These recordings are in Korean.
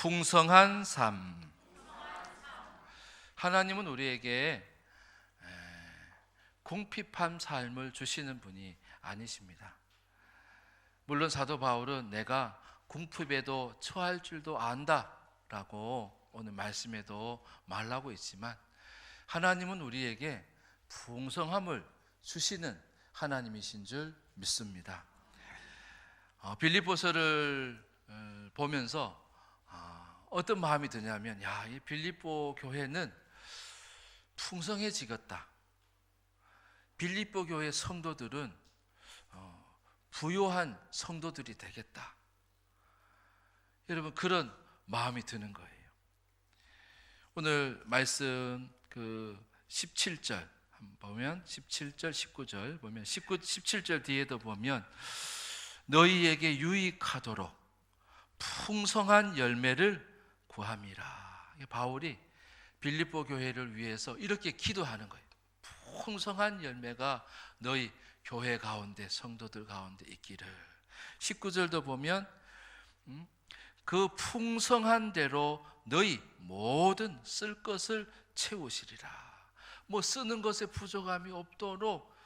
풍성한 삶. 하나님은 우리에게 궁핍한 삶을 주시는 분이 아니십니다. 물론 사도 바울은 내가 궁핍에도 처할 줄도 안다라고 오늘 말씀에도 말하고 있지만, 하나님은 우리에게 풍성함을 주시는 하나님이신 줄 믿습니다. 빌립보서를 보면서 어떤 마음이 드냐면, 이 빌립보 교회는 풍성해지겠다. 빌립보 교회 성도들은 부요한 성도들이 되겠다. 여러분, 그런 마음이 드는 거예요. 오늘 말씀 17절 보면 17절 19절 보면 17절 뒤에도 보면 너희에게 유익하도록 풍성한 열매를 구함이라. 바울이 빌립보 교회를 위해서 이렇게 기도하는 거예요. 풍성한 열매가 너희 교회 가운데, 성도들 가운데 있기를. 19절도 보면 그 풍성한 대로 너희 모든 쓸 것을 채우시리라. 쓰는 것에 부족함이 없도록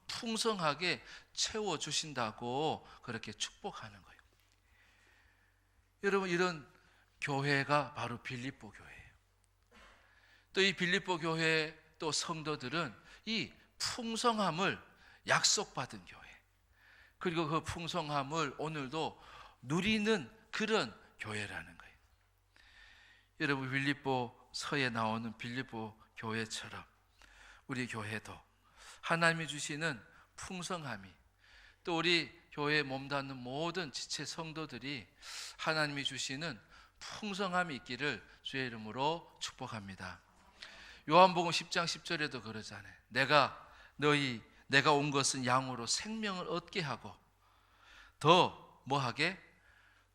풍성하게 채워주신다고 그렇게 축복하는 거예요. 여러분, 이런 교회가 바로 빌립보 교회예요. 또 이 빌립보 교회 또 성도들은 이 풍성함을 약속받은 교회, 그리고 그 풍성함을 오늘도 누리는 그런 교회라는 거예요. 여러분, 빌립보 서에 나오는 빌립보 교회처럼 우리 교회도 하나님이 주시는 풍성함이, 또 우리 교회에 몸담는 모든 지체 성도들이 하나님이 주시는 풍성함이 있기를 주의 이름으로 축복합니다. 요한복음 10장 10절에도 그러잖아요. 내가 온 것은 양으로 생명을 얻게 하고 더 뭐하게?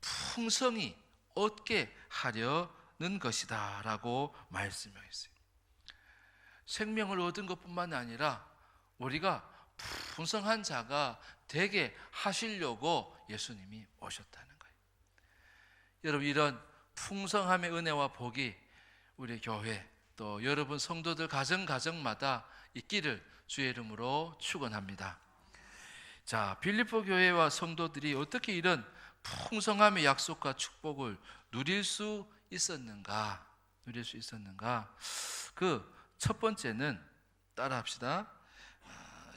풍성히 얻게 하려는 것이다 라고 말씀하셨어요. 생명을 얻은 것뿐만 아니라 우리가 풍성한 자가 되게 하시려고 예수님이 오셨다는 거예요. 여러분, 이런 풍성함의 은혜와 복이 우리 교회 또 여러분 성도들 가정마다 있기를 주의 이름으로 축원합니다. 자, 빌립보 교회와 성도들이 어떻게 이런 풍성함의 약속과 축복을 누릴 수 있었는가? 그 첫 번째는 따라합시다.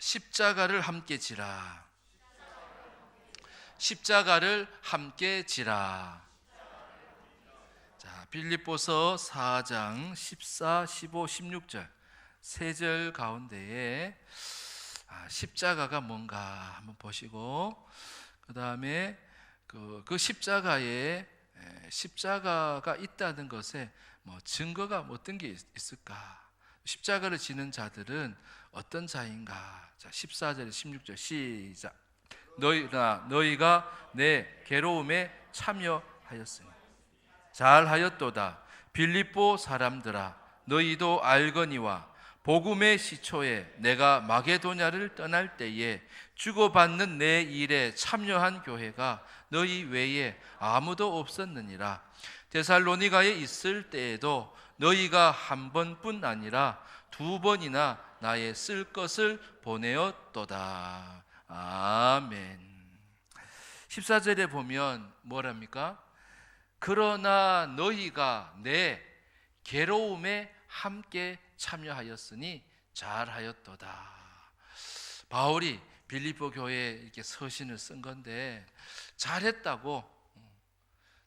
십자가를 함께 지라. 십자가를 함께 지라. 자, 빌립보서 4장 14, 15, 16절 세 절 가운데에 십자가가 뭔가 한번 보시고, 그 다음에 그 십자가가 있다는 것에 증거가 어떤 게 있을까? 십자가를 지는 자들은 어떤 자인가? 자, 14절 16절 시작. 너희가 내 괴로움에 참여하였으니 잘하였도다. 빌립보 사람들아, 너희도 알거니와 복음의 시초에 내가 마게도냐를 떠날 때에 주고받는 내 일에 참여한 교회가 너희 외에 아무도 없었느니라. 데살로니가에 있을 때에도 너희가 한 번뿐 아니라 두 번이나 나의 쓸 것을 보내었도다. 아멘. 14절에 보면 뭐랍니까? 그러나 너희가 내 괴로움에 함께 참여하였으니 잘하였도다. 바울이 빌립보 교회에 이렇게 서신을 쓴 건데, 잘했다고,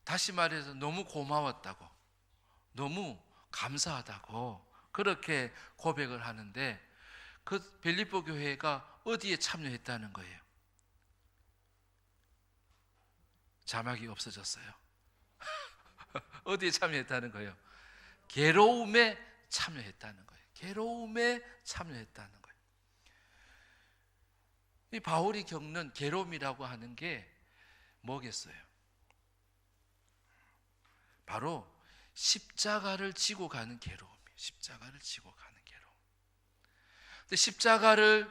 다시 말해서 너무 고마웠다고, 너무 감사하다고 그렇게 고백을 하는데, 그 빌립보 교회가 어디에 참여했다는 거예요? 자막이 없어졌어요. 어디에 참여했다는 거예요? 괴로움에 참여했다는 거예요. 괴로움에 참여했다는 거예요. 이 바울이 겪는 괴로움이라고 하는 게 뭐겠어요? 바로 십자가를 지고 가는 괴로움이에요. 십자가를 지고 가는 괴로움. 근데 십자가를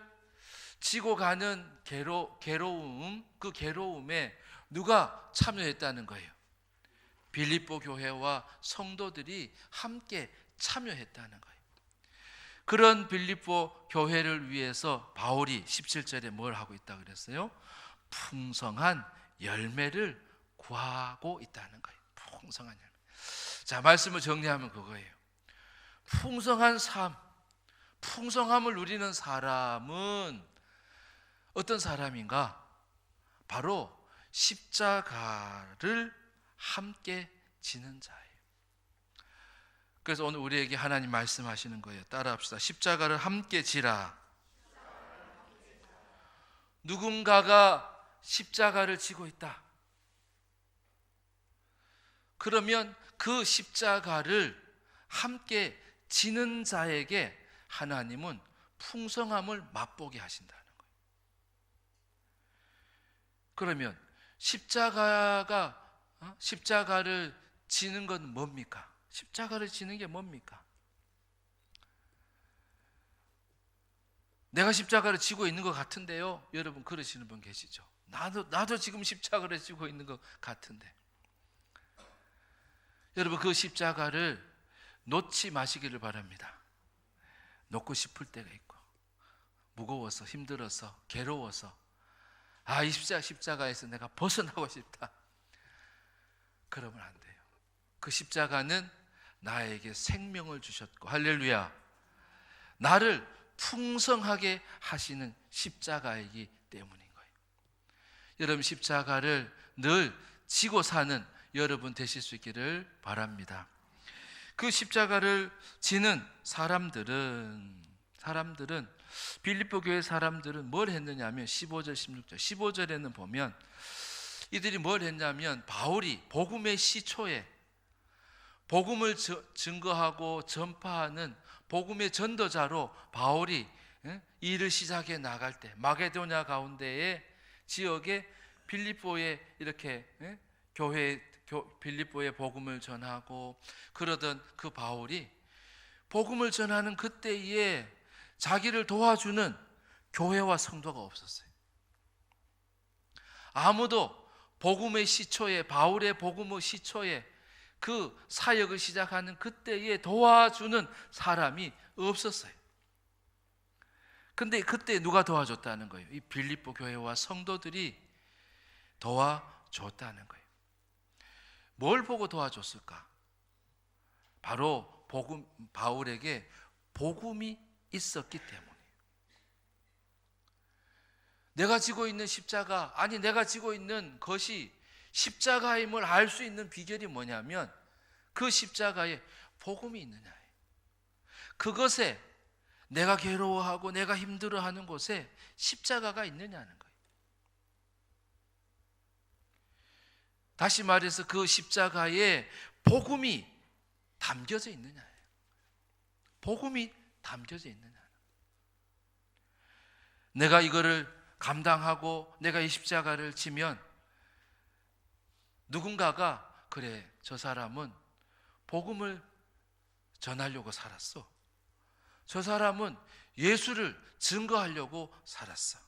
지고 가는 괴로움, 그 괴로움에 누가 참여했다는 거예요? 빌립보 교회와 성도들이 함께 참여했다는 거예요. 그런 빌립보 교회를 위해서 바울이 17절에 뭘 하고 있다 그랬어요? 풍성한 열매를 구하고 있다는 거예요. 풍성한 열매. 자, 말씀을 정리하면 그거예요. 풍성한 삶, 풍성함을 누리는 사람은 어떤 사람인가? 바로 십자가를 함께 지는 자예요. 그래서 오늘 우리에게 하나님 말씀하시는 거예요. 따라합시다. 십자가를 함께 지라. 누군가가 십자가를 지고 있다. 그러면 그 십자가를 함께 지는 자에게 하나님은 풍성함을 맛보게 하신다는 거예요. 그러면 십자가를 지는 건 뭡니까? 십자가를 지는 게 뭡니까? 내가 십자가를 지고 있는 것 같은데요. 여러분 그러시는 분 계시죠? 나도 지금 십자가를 지고 있는 것 같은데. 여러분 그 십자가를 놓지 마시기를 바랍니다. 놓고 싶을 때가 있고, 무거워서, 힘들어서, 괴로워서, 이 십자가에서 내가 벗어나고 싶다. 그러면 안 돼요. 그 십자가는 나에게 생명을 주셨고, 할렐루야, 나를 풍성하게 하시는 십자가이기 때문인 거예요. 여러분 십자가를 늘 지고 사는 여러분 되실 수 있기를 바랍니다. 그 십자가를 지는 사람들은 빌립보 교회 사람들은 뭘 했느냐면 15절 16절 15절에는 보면 이들이 뭘 했냐면 바울이 복음의 시초에 복음을 증거하고 전파하는 복음의 전도자로 바울이 일을 시작해 나갈 때 마게도냐 가운데의 지역에 빌립보에 이렇게 빌립보에 복음을 전하고 그러던 그 바울이 복음을 전하는 그때에 자기를 도와주는 교회와 성도가 없었어요. 아무도 복음의 시초에, 바울의 복음의 시초에 그 사역을 시작하는 그때에 도와주는 사람이 없었어요. 근데 그때 누가 도와줬다는 거예요? 이 빌립보 교회와 성도들이 도와줬다는 거예요. 뭘 보고 도와줬을까? 바로 바울에게 복음이 있었기 때문이에요. 내가 지고 있는 십자가, 내가 지고 있는 것이 십자가임을 알 수 있는 비결이 뭐냐면 그 십자가에 복음이 있느냐예요. 그것에 내가 괴로워하고 내가 힘들어하는 곳에 십자가가 있느냐는 거예요. 다시 말해서 그 십자가에 복음이 담겨져 있느냐예요. 복음이 담겨져 있느냐. 내가 이거를 감당하고 내가 이 십자가를 지면 누군가가 그래, 저 사람은 복음을 전하려고 살았어. 저 사람은 예수를 증거하려고 살았어.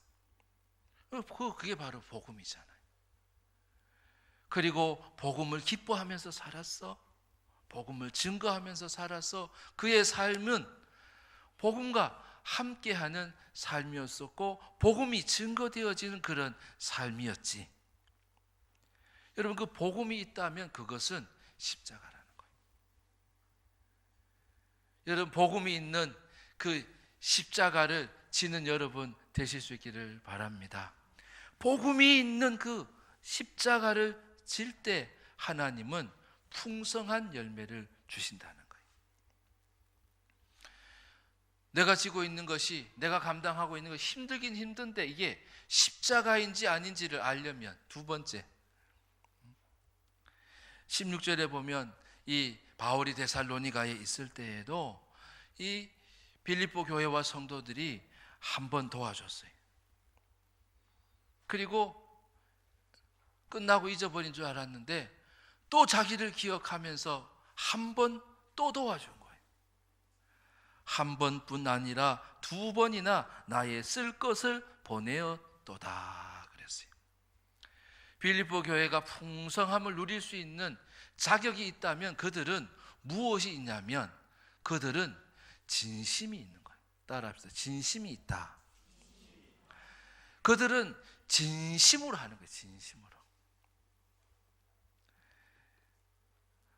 그게 바로 복음이잖아요. 그리고 복음을 기뻐하면서 살았어. 복음을 증거하면서 살았어. 그의 삶은 복음과 함께하는 삶이었었고 복음이 증거되어지는 그런 삶이었지. 여러분 그 복음이 있다면 그것은 십자가라는 거예요. 여러분 복음이 있는 그 십자가를 지는 여러분 되실 수 있기를 바랍니다. 복음이 있는 그 십자가를 질 때 하나님은 풍성한 열매를 주신다는 거예요. 내가 지고 있는 것이, 내가 감당하고 있는 것이 힘들긴 힘든데 이게 십자가인지 아닌지를 알려면 두 번째 16절에 보면 이 바울이 데살로니가에 있을 때에도 이 빌립보 교회와 성도들이 한 번 도와줬어요. 그리고 끝나고 잊어버린 줄 알았는데 또 자기를 기억하면서 한 번 또 도와준 거예요. 한 번뿐 아니라 두 번이나 나의 쓸 것을 보내었도다 그랬어요. 빌립보 교회가 풍성함을 누릴 수 있는 자격이 있다면 그들은 무엇이 있냐면 그들은 진심이 있는 거예요. 따라합시다. 진심이 있다. 그들은 진심으로 하는 거예요. 진심으로.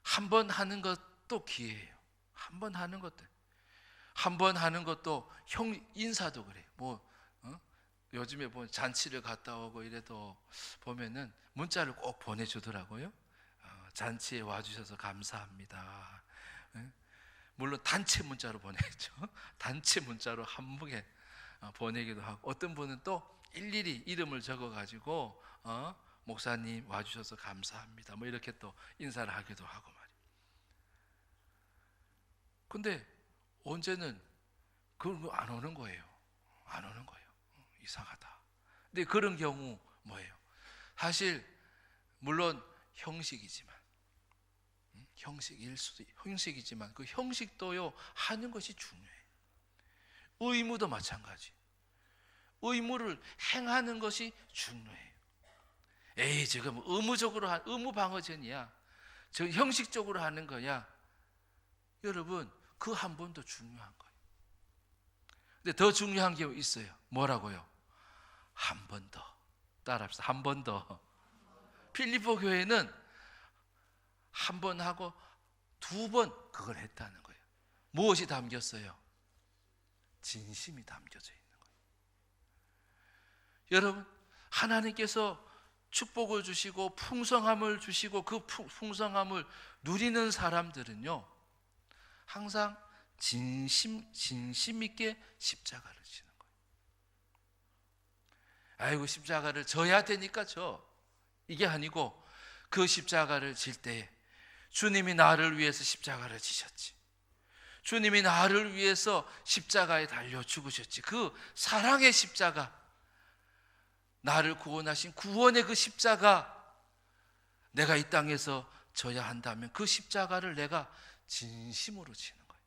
한 번 하는 것도 기회예요. 한 번 하는 것도. 한 번 하는 것도 인사도 그래요. 요즘에 잔치를 갔다 오고 이래도 보면은 문자를 꼭 보내주더라고요. 잔치에 와주셔서 감사합니다. 물론 단체 문자로 보내죠. 단체 문자로 한 번에 보내기도 하고, 어떤 분은 또 일일이 이름을 적어가지고 목사님 와주셔서 감사합니다. 이렇게 또 인사를 하기도 하고 말이에요. 근데 언제는 그건 안 오는 거예요. 안 오는 거예요. 이상하다. 근데 그런 경우 뭐예요? 사실 물론 형식이지만, 형식이지만 그 형식도요 하는 것이 중요해요. 의무도 마찬가지. 의무를 행하는 것이 중요해요. 에이, 지금 의무 방어전이야. 저 형식적으로 하는 거야. 여러분, 그 한 번도 중요한 거예요. 근데 더 중요한 게 있어요. 뭐라고요? 한 번 더. 따라합시다. 한 번 더. 필리포 교회는 한 번 하고 2번 그걸 했다는 거예요. 무엇이 담겼어요? 진심이 담겨져 있는 거예요. 여러분, 하나님께서 축복을 주시고 풍성함을 주시고 그 풍성함을 누리는 사람들은요 항상 진심 있게 십자가를 지는 거예요. 아이고, 십자가를 져야 되니까 이게 아니고, 그 십자가를 질 때에 주님이 나를 위해서 십자가를 지셨지. 주님이 나를 위해서 십자가에 달려 죽으셨지. 그 사랑의 십자가, 나를 구원하신 구원의 그 십자가, 내가 이 땅에서 져야 한다면 그 십자가를 내가 진심으로 지는 거예요.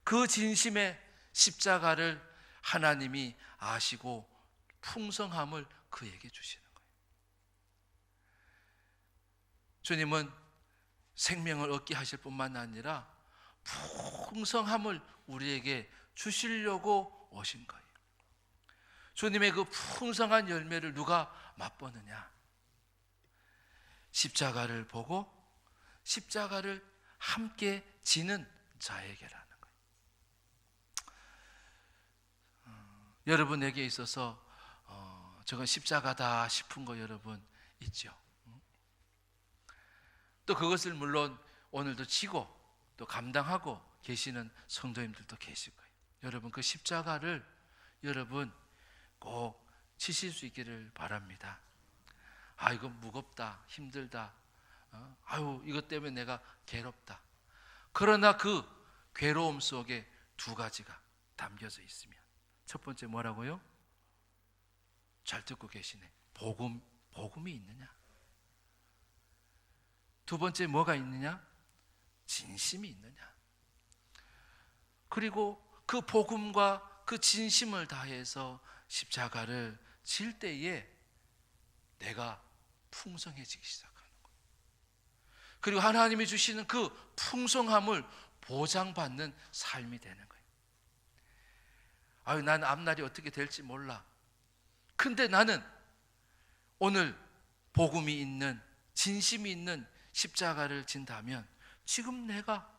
그 진심의 십자가를 하나님이 아시고 풍성함을 그에게 주시는 거예요. 주님은 생명을 얻게 하실 뿐만 아니라 풍성함을 우리에게 주시려고 오신 거예요. 주님의 그 풍성한 열매를 누가 맛보느냐? 십자가를 보고 십자가를 함께 지는 자에게라는 거예요. 여러분에게 있어서 저건 십자가다 싶은 거 여러분 있죠? 또 그것을 물론 오늘도 지고 또 감당하고 계시는 성도님들도 계실 거예요. 여러분, 그 십자가를 여러분 꼭 지실 수 있기를 바랍니다. 아, 이거 무겁다, 힘들다, 아유, 이것 때문에 내가 괴롭다. 그러나 그 괴로움 속에 2가지가 담겨져 있으면, 첫 번째 뭐라고요? 잘 듣고 계시네. 복음이 있느냐? 2번째 뭐가 있느냐? 진심이 있느냐? 그리고 그 복음과 그 진심을 다해서 십자가를 질 때에 내가 풍성해지기 시작하는 거예요. 그리고 하나님이 주시는 그 풍성함을 보장받는 삶이 되는 거예요. 아유, 난 앞날이 어떻게 될지 몰라. 근데 나는 오늘 복음이 있는, 진심이 있는 십자가를 진다면 지금 내가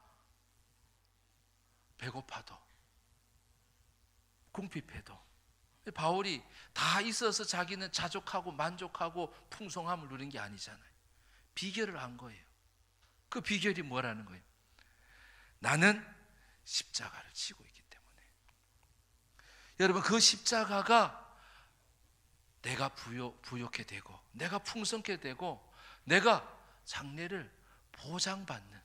배고파도 궁핍해도, 바울이 다 있어서 자기는 자족하고 만족하고 풍성함을 누린 게 아니잖아요. 비결을 안 거예요. 그 비결이 뭐라는 거예요? 나는 십자가를 지고 있기 때문에. 여러분, 그 십자가가 내가 부욕해 되고 내가 풍성케 되고 내가 장래를 보장받는,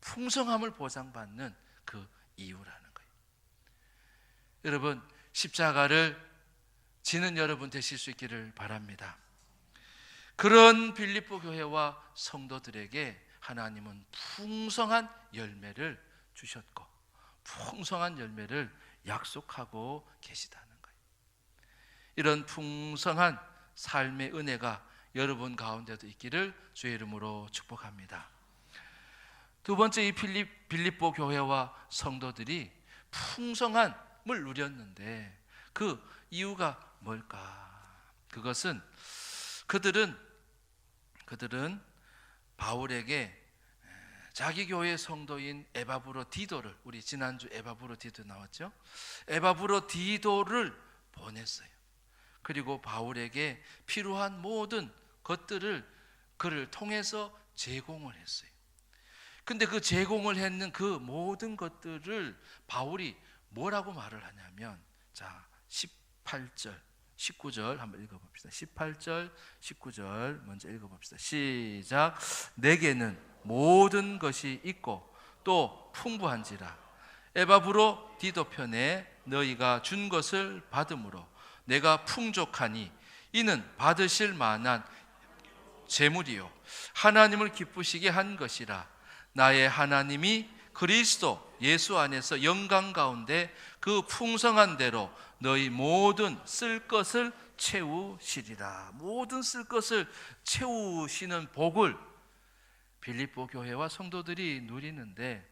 풍성함을 보장받는 그 이유라는 거예요. 여러분, 십자가를 지는 여러분 되실 수 있기를 바랍니다. 그런 빌립보 교회와 성도들에게 하나님은 풍성한 열매를 주셨고 풍성한 열매를 약속하고 계시다는 거예요. 이런 풍성한 삶의 은혜가 여러분 가운데도 있기를 주의 이름으로 축복합니다. 두 번째, 이 빌립보 교회와 성도들이 풍성함을 누렸는데 그 이유가 뭘까? 그것은 그들은 바울에게 자기 교회 성도인 에바브로디도를, 우리 지난주 에바브로디도 나왔죠? 에바브로디도를 보냈어요. 그리고 바울에게 필요한 모든 것들을 그를 통해서 제공을 했어요. 근데 그 제공을 했는 그 모든 것들을 바울이 뭐라고 말을 하냐면, 자, 18절 19절 한번 읽어봅시다. 18절 19절 먼저 읽어봅시다. 시작. 내게는 모든 것이 있고 또 풍부한지라 에바브로디도 편에 너희가 준 것을 받음으로 내가 풍족하니 이는 받으실 만한 재물이요 하나님을 기쁘시게 한 것이라. 나의 하나님이 그리스도 예수 안에서 영광 가운데 그 풍성한 대로 너희 모든 쓸 것을 채우시리라. 모든 쓸 것을 채우시는 복을 빌립보 교회와 성도들이 누리는데,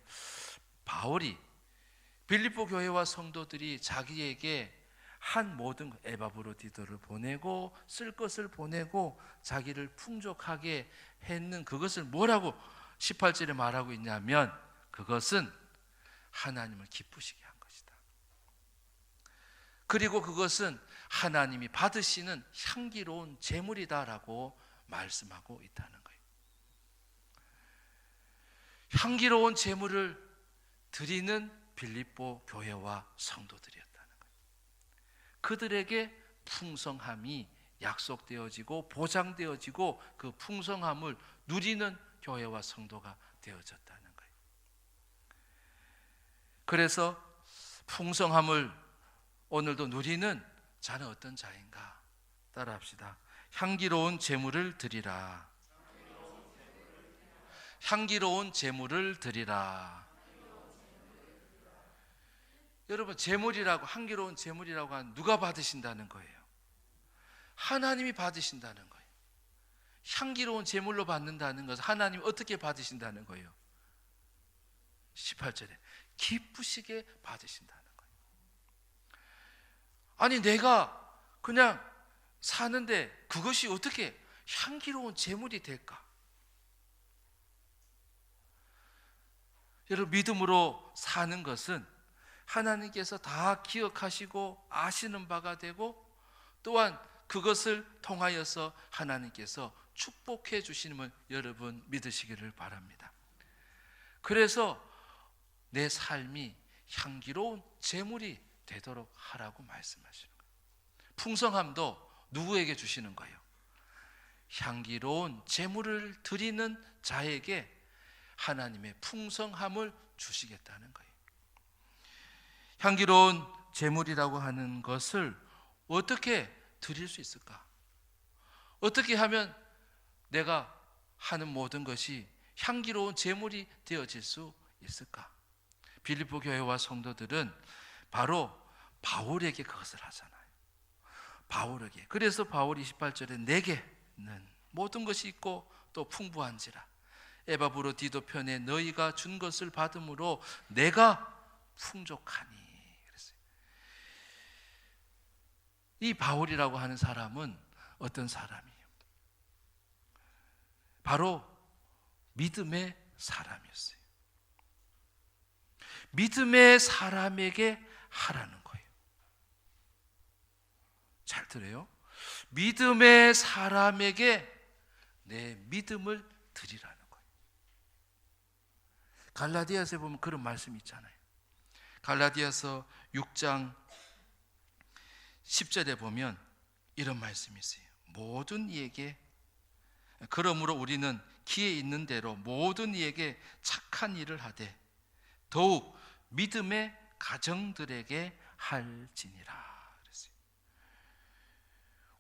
바울이 빌립보 교회와 성도들이 자기에게 한 모든 에바브로디도를 보내고 쓸 것을 보내고 자기를 풍족하게 했는 그것을 뭐라고 18절에 말하고 있냐면, 그것은 하나님을 기쁘시게 한 것이다. 그리고 그것은 하나님이 받으시는 향기로운 제물이다라고 말씀하고 있다는 거예요. 향기로운 제물을 드리는 빌립보 교회와 성도들이었다는 거예요. 그들에게 풍성함이 약속되어지고 보장되어지고 그 풍성함을 누리는 교회와 성도가 되어졌다는 거예요. 그래서 풍성함을 오늘도 누리는 자는 어떤 자인가? 따라합시다. 향기로운 제물을 드리라. 향기로운 제물을 드리라. 여러분, 제물이라고, 향기로운 제물이라고 하는 누가 받으신다는 거예요? 하나님이 받으신다는 거예요. 향기로운 제물로 받는다는 것은 하나님이 어떻게 받으신다는 거예요? 18절에 기쁘시게 받으신다는 거예요. 아니, 내가 그냥 사는데 그것이 어떻게 향기로운 제물이 될까? 여러분, 믿음으로 사는 것은 하나님께서 다 기억하시고 아시는 바가 되고, 또한 그것을 통하여서 하나님께서 축복해 주시는 여러분 믿으시기를 바랍니다. 그래서 내 삶이 향기로운 제물이 되도록 하라고 말씀하시는 거예요. 풍성함도 누구에게 주시는 거예요? 향기로운 제물을 드리는 자에게 하나님의 풍성함을 주시겠다는 거예요. 향기로운 제물이라고 하는 것을 어떻게 드릴 수 있을까? 어떻게 하면 내가 하는 모든 것이 향기로운 제물이 되어질 수 있을까? 빌립보 교회와 성도들은 바로 바울에게 그것을 하잖아요. 바울에게. 그래서 바울이 18절에 내게는 모든 것이 있고 또 풍부한지라 에바브로디도 편에 너희가 준 것을 받음으로 내가 풍족하니. 그랬어요. 이 바울이라고 하는 사람은 어떤 사람이에요? 바로 믿음의 사람이었어요. 믿음의 사람에게 하라는 거예요. 잘 들어요? 믿음의 사람에게 내 믿음을 드리라는 거예요. 갈라디아서에 보면 그런 말씀이 있잖아요. 갈라디아서 6장 10절에 보면 이런 말씀이 있어요. 모든 이에게, 그러므로 우리는 기회 있는 대로 모든 이에게 착한 일을 하되 더욱 믿음의 가정들에게 할지니라 그랬어요.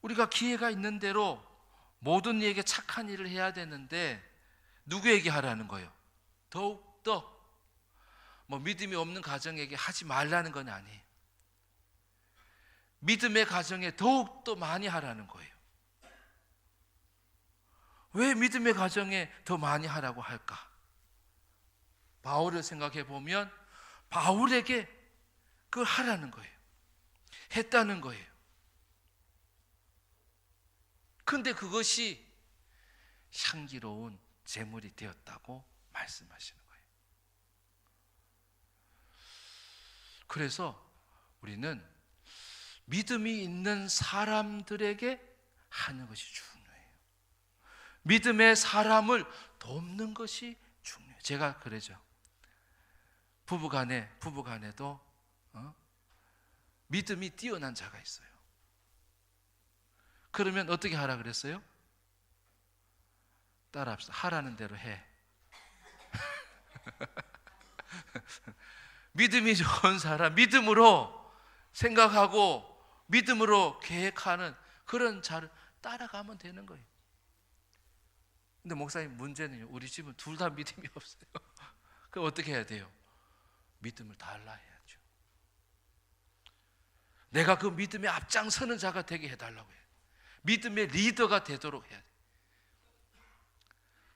우리가 기회가 있는 대로 모든 이에게 착한 일을 해야 되는데 누구에게 하라는 거예요? 더욱더 믿음이 없는 가정에게 하지 말라는 건 아니에요. 믿음의 가정에 더욱더 많이 하라는 거예요. 왜 믿음의 가정에 더 많이 하라고 할까? 바울을 생각해 보면 바울에게 그걸 하라는 거예요. 했다는 거예요. 근데 그것이 향기로운 제물이 되었다고 말씀하시는 거예요. 그래서 우리는 믿음이 있는 사람들에게 하는 것이 중요해요. 믿음의 사람을 돕는 것이 중요해요. 제가 그러죠. 부부간에도 믿음이 뛰어난 자가 있어요. 그러면 어떻게 하라 그랬어요? 따라합시다. 하라는 대로 해. 믿음이 좋은 사람, 믿음으로 생각하고 믿음으로 계획하는 그런 자를 따라가면 되는 거예요. 근데 목사님, 문제는요, 우리 집은 둘 다 믿음이 없어요. 그럼 어떻게 해야 돼요? 믿음을 달라 해야죠. 내가 그 믿음에 앞장서는 자가 되게 해달라고 해요. 믿음의 리더가 되도록 해야 돼요.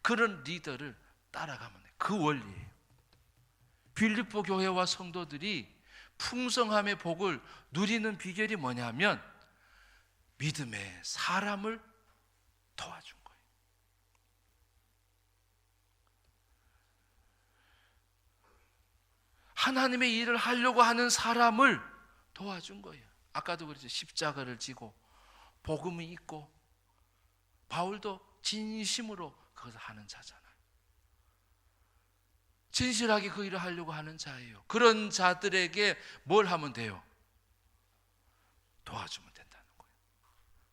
그런 리더를 따라가면 돼요. 그 원리예요. 빌립보 교회와 성도들이 풍성함의 복을 누리는 비결이 뭐냐면 믿음의 사람을 도와준 거예요. 하나님의 일을 하려고 하는 사람을 도와준 거예요. 아까도 그랬죠. 십자가를 지고 복음이 있고 바울도 진심으로 그것을 하는 자잖아요. 진실하게 그 일을 하려고 하는 자예요. 그런 자들에게 뭘 하면 돼요? 도와주면 된다는 거예요.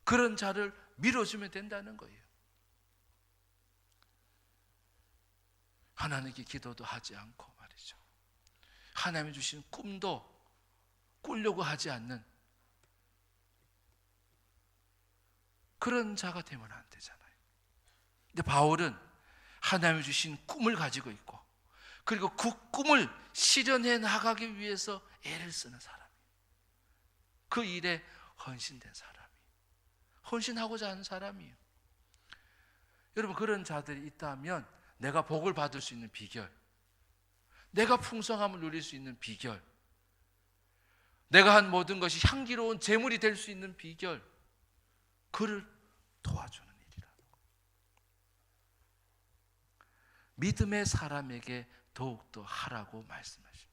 그런 자를 밀어주면 된다는 거예요. 하나님께 기도도 하지 않고 말이죠. 하나님이 주신 꿈도 꾸려고 하지 않는 그런 자가 되면 안 되잖아요. 근데 바울은 하나님이 주신 꿈을 가지고 있고 그리고 그 꿈을 실현해 나가기 위해서 애를 쓰는 사람이에요. 그 일에 헌신된 사람이에요. 헌신하고자 하는 사람이에요. 여러분, 그런 자들이 있다면 내가 복을 받을 수 있는 비결, 내가 풍성함을 누릴 수 있는 비결, 내가 한 모든 것이 향기로운 제물이 될 수 있는 비결, 그를 도와주는 일이라는 거예요. 믿음의 사람에게 더욱더 하라고 말씀하십니다.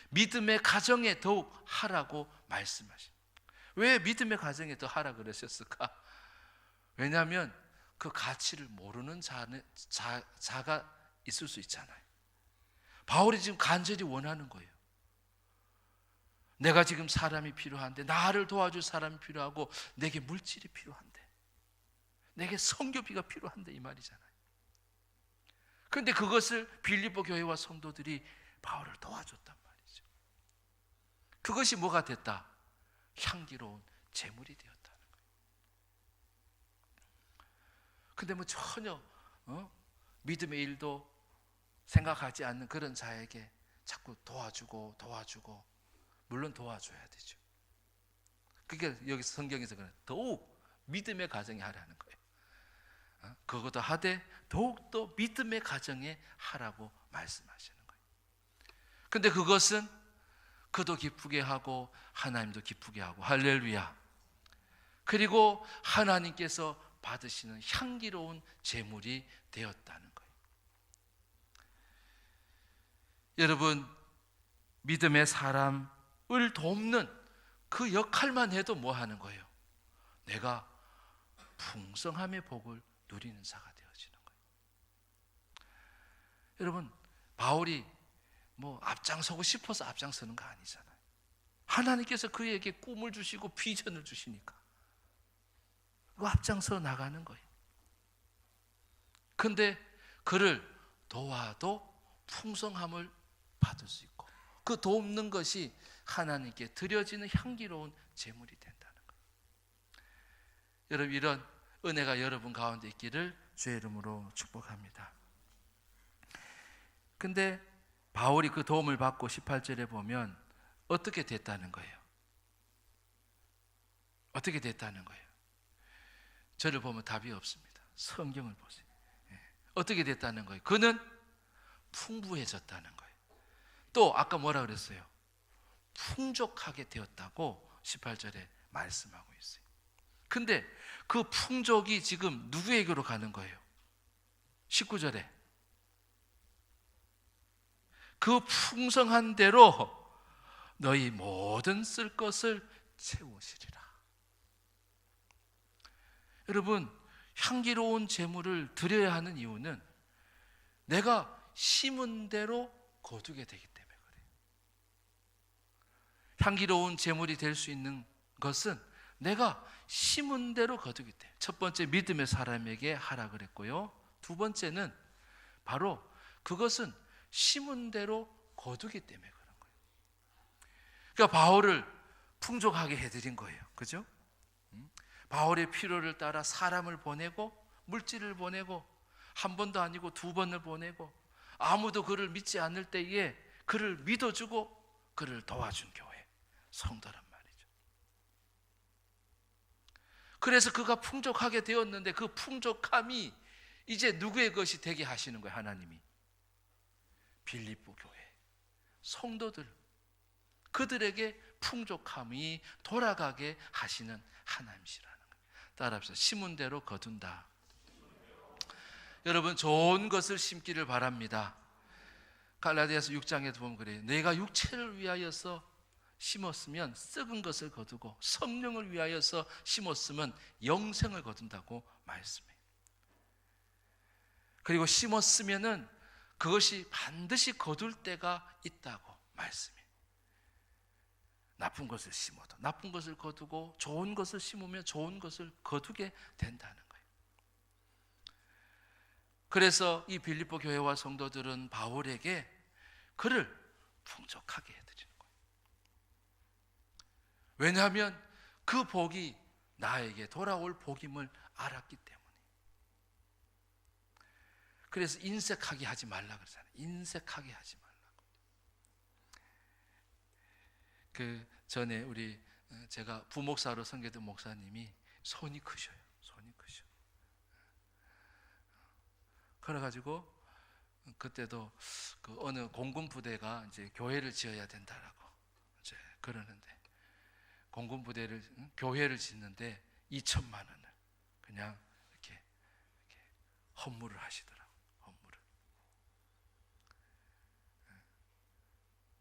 믿음의 가정에 더욱 하라고 말씀하십니다. 왜 믿음의 가정에 더 하라 그러셨을까? 왜냐하면 그 가치를 모르는 자가 있을 수 있잖아요. 바울이 지금 간절히 원하는 거예요. 내가 지금 사람이 필요한데, 나를 도와줄 사람이 필요하고, 내게 물질이 필요한데, 내게 선교비가 필요한데, 이 말이잖아요. 그런데 그것을 빌립보 교회와 성도들이 바울을 도와줬단 말이죠. 그것이 뭐가 됐다? 향기로운 제물이 되었다는 거예요. 근데 뭐 전혀 믿음의 일도 생각하지 않는 그런 자에게 자꾸 도와주고 물론 도와줘야 되죠. 그게 여기서 성경에서 그래, 더욱 믿음의 가정에 하라는 거예요. 그것도 하되 더욱더 믿음의 가정에 하라고 말씀하시는 거예요. 근데 그것은 그도 기쁘게 하고 하나님도 기쁘게 하고, 할렐루야. 그리고 하나님께서 받으시는 향기로운 제물이 되었다는 거예요. 여러분, 믿음의 사람을 돕는 그 역할만 해도 뭐 하는 거예요? 내가 풍성함의 복을 누리는 자가 되어지는 거예요. 여러분, 바울이 뭐 앞장서고 싶어서 앞장서는 거 아니잖아요. 하나님께서 그에게 꿈을 주시고 비전을 주시니까 그 앞장서 나가는 거예요. 근데 그를 도와도 풍성함을 받을 수 있고, 그 돕는 것이 하나님께 드려지는 향기로운 제물이 된다는 거예요. 여러분, 이런 은혜가 여러분 가운데 있기를 주의 이름으로 축복합니다. 근데 바울이 그 도움을 받고 18절에 보면 어떻게 됐다는 거예요? 어떻게 됐다는 거예요? 저를 보면 답이 없습니다. 성경을 보세요. 어떻게 됐다는 거예요? 그는 풍부해졌다는 거예요. 또 아까 뭐라 그랬어요? 풍족하게 되었다고 18절에 말씀하고 있어요. 근데 그 풍족이 지금 누구에게로 가는 거예요? 19절에 그 풍성한 대로 너희 모든 쓸 것을 채우시리라. 여러분, 향기로운 제물을 드려야 하는 이유는 내가 심은 대로 거두게 되기 때문에 그래요. 향기로운 제물이 될 수 있는 것은 내가 심은 대로 거두기 때문에. 첫 번째, 믿음의 사람에게 하라 그랬고요. 두 번째는 바로 그것은 심은 대로 거두기 때문에 그런 거예요. 그러니까 바울을 풍족하게 해드린 거예요. 그죠? 바울의 필요를 따라 사람을 보내고 물질을 보내고 한 번도 아니고 두 번을 보내고 아무도 그를 믿지 않을 때에 그를 믿어주고 그를 도와준 교회, 성도란 말이죠. 그래서 그가 풍족하게 되었는데 그 풍족함이 이제 누구의 것이 되게 하시는 거예요? 하나님이. 빌립보 교회, 성도들, 그들에게 풍족함이 돌아가게 하시는 하나님이시라는 거예요. 따라합시다. 심은 대로 거둔다. 여러분, 좋은 것을 심기를 바랍니다. 갈라디아서 6장에도 보면 그래요. 내가 육체를 위하여서 심었으면 썩은 것을 거두고 성령을 위하여서 심었으면 영생을 거둔다고 말씀해요. 그리고 심었으면은 그것이 반드시 거둘 때가 있다고 말씀해요. 나쁜 것을 심어도 나쁜 것을 거두고 좋은 것을 심으면 좋은 것을 거두게 된다는 거예요. 그래서 이 빌립보 교회와 성도들은 바울에게 그를 풍족하게 해드리는 거예요. 왜냐하면 그 복이 나에게 돌아올 복임을 알았기 때문에. 그래서 인색하게 하지 말라 그러잖아요. 인색하게 하지 말라고. 그 전에 제가 부목사로 섬기던 목사님이 손이 크셔요. 손이 크셔. 그래가지고 그때도 그 어느 공군 부대가 이제 교회를 지어야 된다라고 이제 그러는데 공군 부대를 교회를 짓는데 2천만 원을 그냥 이렇게 헌물을 하시더라고요.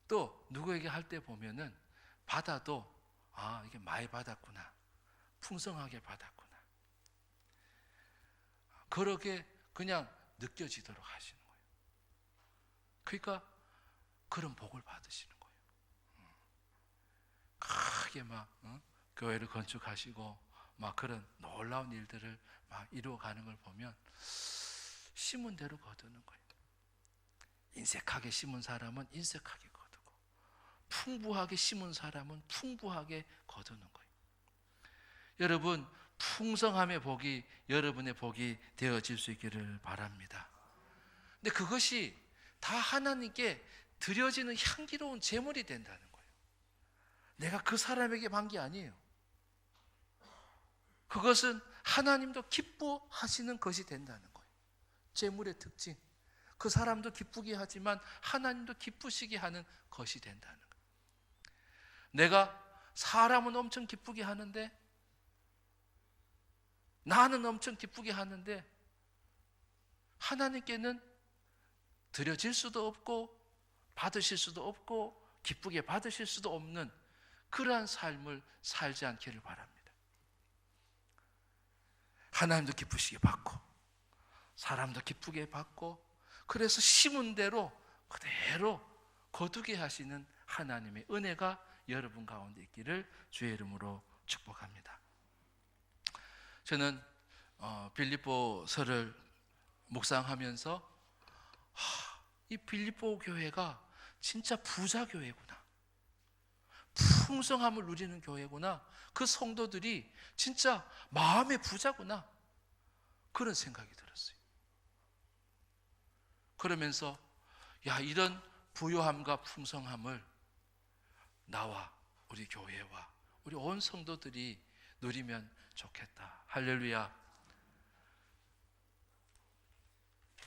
또 누구에게 할 때 보면은 받아도 이게 많이 받았구나, 풍성하게 받았구나, 그렇게 그냥 느껴지도록 하시는 거예요. 그러니까 그런 복을 받으시는 거예요. 크게 막 교회를 건축하시고 막 그런 놀라운 일들을 막 이루어가는 걸 보면 심은 대로 거두는 거예요. 인색하게 심은 사람은 인색하게 거두고 풍부하게 심은 사람은 풍부하게 거두는 거예요. 여러분, 풍성함의 복이 여러분의 복이 되어질 수 있기를 바랍니다. 근데 그것이 다 하나님께 드려지는 향기로운 제물이 된다는 거예요. 내가 그 사람에게 한 게 아니에요. 그것은 하나님도 기뻐하시는 것이 된다는 거예요. 제물의 특징. 그 사람도 기쁘게 하지만 하나님도 기쁘시게 하는 것이 된다는 거예요. 내가 사람은 엄청 기쁘게 하는데, 나는 엄청 기쁘게 하는데 하나님께는 드려질 수도 없고 받으실 수도 없고 기쁘게 받으실 수도 없는 그러한 삶을 살지 않기를 바랍니다. 하나님도 기쁘시게 받고 사람도 기쁘게 받고, 그래서 심은 대로 그대로 거두게 하시는 하나님의 은혜가 여러분 가운데 있기를 주의 이름으로 축복합니다. 저는 빌립보서를 묵상하면서 이 빌립보 교회가 진짜 부자 교회구나, 풍성함을 누리는 교회구나, 그 성도들이 진짜 마음의 부자구나, 그런 생각이 들었어요. 그러면서 이런 부요함과 풍성함을 나와 우리 교회와 우리 온 성도들이 누리면 좋겠다. 할렐루야.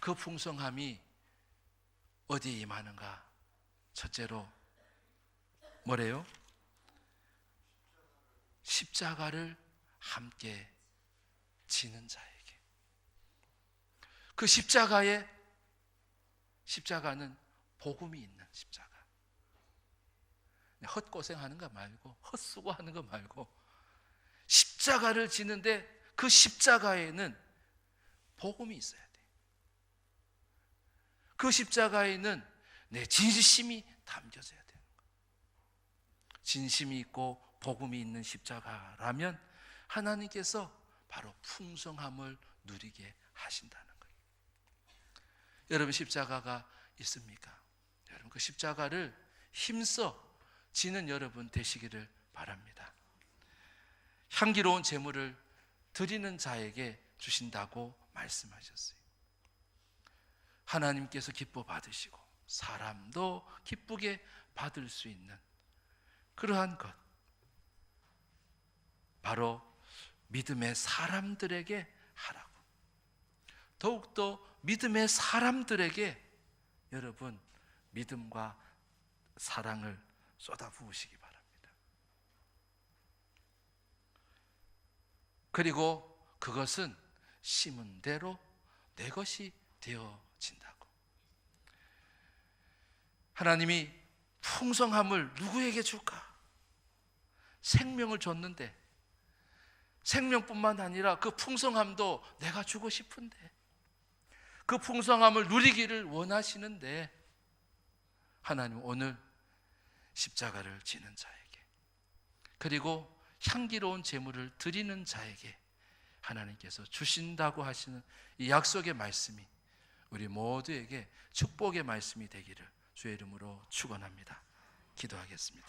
그 풍성함이 어디에 임하는가? 첫째로 뭐래요? 십자가를 함께 지는 자에게. 그 십자가는 복음이 있는 십자가. 헛고생하는 거 말고, 헛수고하는 거 말고, 십자가를 지는데 그 십자가에는 복음이 있어야 돼. 그 십자가에는 내 진심이 담겨져야 되는 거야. 진심이 있고 복음이 있는 십자가라면 하나님께서 바로 풍성함을 누리게 하신다는 거예요. 여러분, 십자가가 있습니까? 여러분, 그 십자가를 힘써 지는 여러분 되시기를 바랍니다. 향기로운 제물을 드리는 자에게 주신다고 말씀하셨어요. 하나님께서 기뻐 받으시고 사람도 기쁘게 받을 수 있는 그러한 것, 바로 믿음의 사람들에게 하라고. 더욱더 믿음의 사람들에게 여러분 믿음과 사랑을 쏟아부으시기 바랍니다. 그리고 그것은 심은 대로 내 것이 되어진다고. 하나님이 풍성함을 누구에게 줄까? 생명을 줬는데, 생명뿐만 아니라 그 풍성함도 내가 주고 싶은데, 그 풍성함을 누리기를 원하시는데, 하나님 오늘 십자가를 지는 자에게, 그리고 향기로운 제물을 드리는 자에게 하나님께서 주신다고 하시는 이 약속의 말씀이 우리 모두에게 축복의 말씀이 되기를 주의 이름으로 축원합니다. 기도하겠습니다.